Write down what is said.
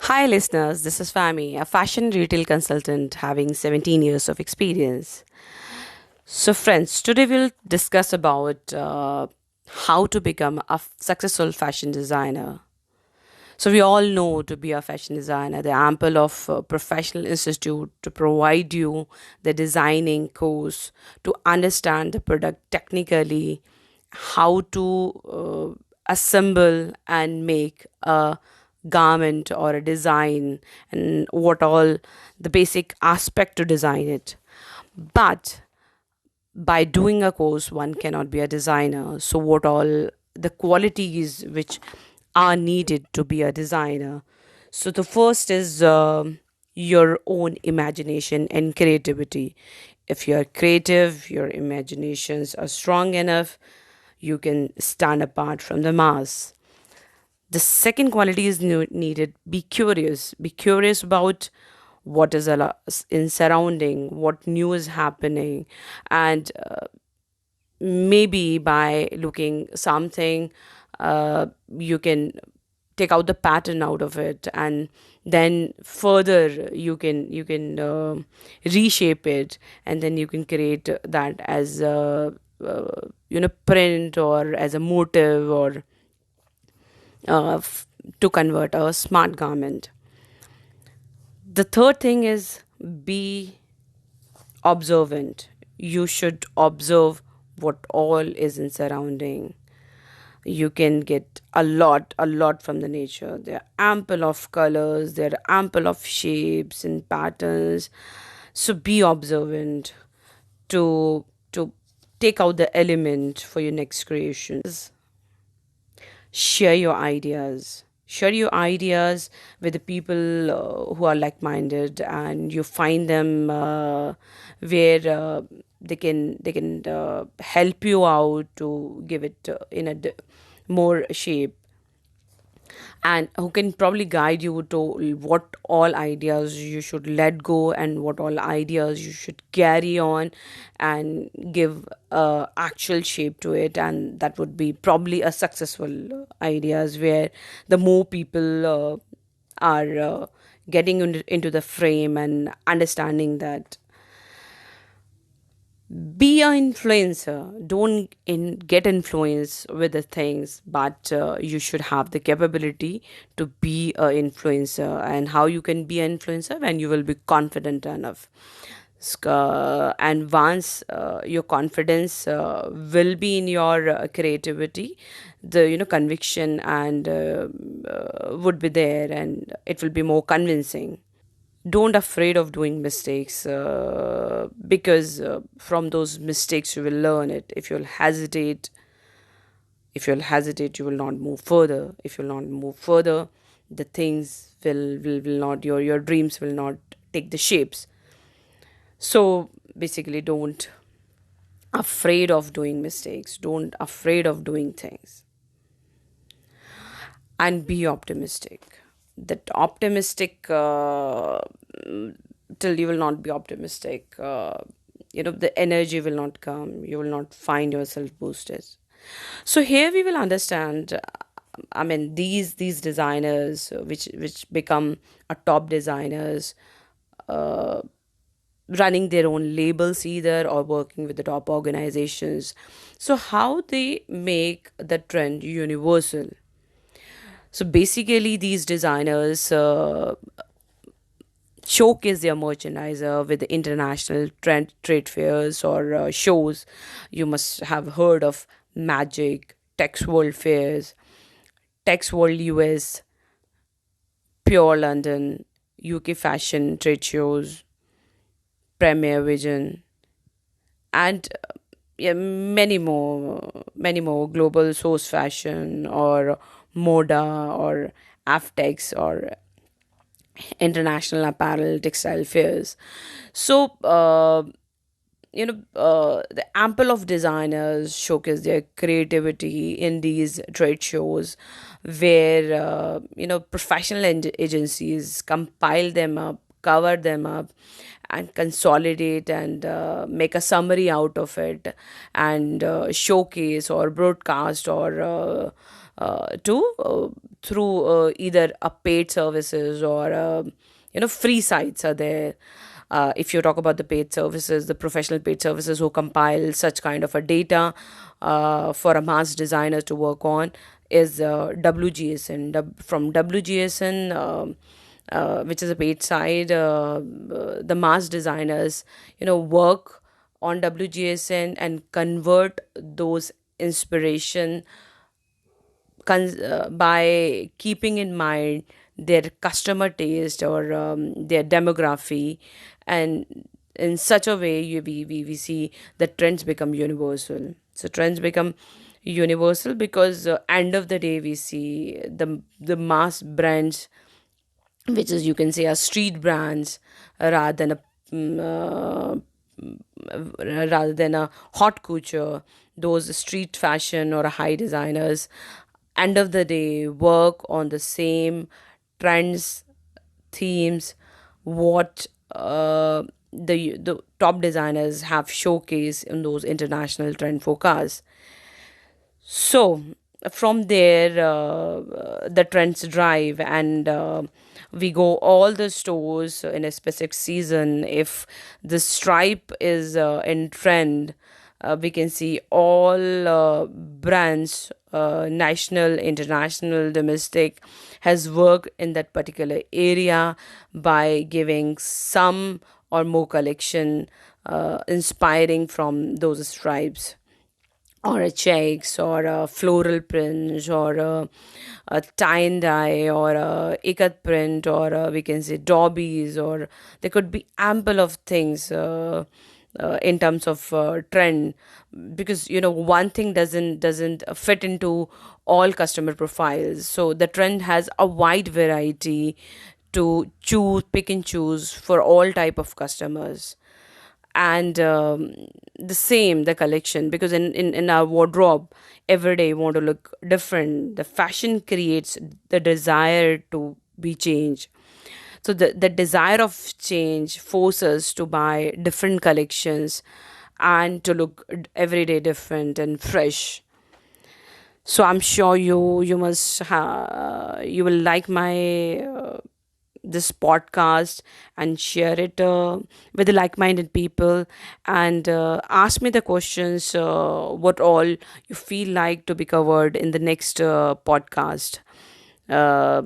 Hi, listeners. This is Femi, a fashion retail consultant having 17 years of experience. So, friends, today we'll discuss about how to become a successful fashion designer. So, we all know to be a fashion designer, the ample of professional institute to provide you the designing course to understand the product technically, how to assemble and make a garment or a design, and what all the basic aspect to design it. But by doing a course, one cannot be a designer. So, what all the qualities which are needed to be a designer? So, the first is your own imagination and creativity. If you are creative, your imaginations are strong enough, you can stand apart from the mass. The second quality is needed: be curious. Be curious about what is in surrounding, what new is happening, and maybe by looking something, you can take out the pattern out of it, and then further you can reshape it, and then you can create that as a print, or as a motive, or to convert a smart garment. The third thing is be observant. You should observe what all is in surrounding. You can get a lot from the nature. There are ample of colors, there are ample of shapes and patterns. So be observant to to take out the element for your next creations. Share your ideas. Share your ideas with the people who are like-minded, and you find them where they can help you out to give it in a more shape, and who can probably guide you to what all ideas you should let go and what all ideas you should carry on and give actual shape to it. And that would be probably a successful ideas where the more people are getting into the frame and understanding that. Be an influencer. Don't get influenced with the things, but you should have the capability to be an influencer. And how you can be an influencer? When you will be confident enough. And once your confidence will be in your creativity, the conviction and would be there, and it will be more convincing. Don't afraid of doing mistakes, because from those mistakes you will learn it. If you'll hesitate, you will not move further. If you'll not move further, the things will not, your dreams will not take the shapes. So basically, don't afraid of doing mistakes, don't afraid of doing things, and be optimistic. That optimistic, till you will not be optimistic, the energy will not come, you will not find yourself boosted. So here we will understand, I mean, these designers, which become a top designers, running their own labels either, or working with the top organizations. So how they make the trend universal. So basically, these designers showcase their merchandiser with the international trade fairs or shows. You must have heard of Magic, Tex World Fairs, Tex World US, Pure London, UK Fashion trade shows, Premier Vision, and yeah, many more, Global Source Fashion, or Moda, or Aftex, or international apparel textile fairs. So the ample of designers showcase their creativity in these trade shows, where professional agencies compile them up, cover them up, and consolidate and make a summary out of it, and showcase or broadcast, or to through either a paid services or free sites are there. If you talk about the paid services, the professional paid services who compile such kind of a data for a mass designer to work on is WGSN. From WGSN, which is a paid side, the mass designers, work on WGSN and convert those inspiration by keeping in mind their customer taste or their demography, and in such a way we see that trends become universal. So trends become universal because end of the day we see the mass brands, which is, you can say, are street brands, rather than a rather than a hot couture. Those street fashion or a high designers, end of the day, work on the same trends, themes, what the top designers have showcased in those international trend forecasts. So from there, the trends drive, and we go all the stores in a specific season. If the stripe is in trend, we can see all brands, national, international, domestic, has worked in that particular area by giving some or more collection inspiring from those stripes, or a checks, or a floral print, or a tie and dye, or a ikat print, or we can say dobbies, or there could be ample of things in terms of trend, because one thing doesn't fit into all customer profiles. So the trend has a wide variety to choose, pick and choose for all type of customers. And the same, the collection, because in our wardrobe every day we want to look different. The fashion creates the desire to be changed. So the desire of change forces us to buy different collections and to look every day different and fresh. So I'm sure you will like my this podcast, and share it with the like-minded people, and ask me the questions, what all you feel like to be covered in the next podcast. uh,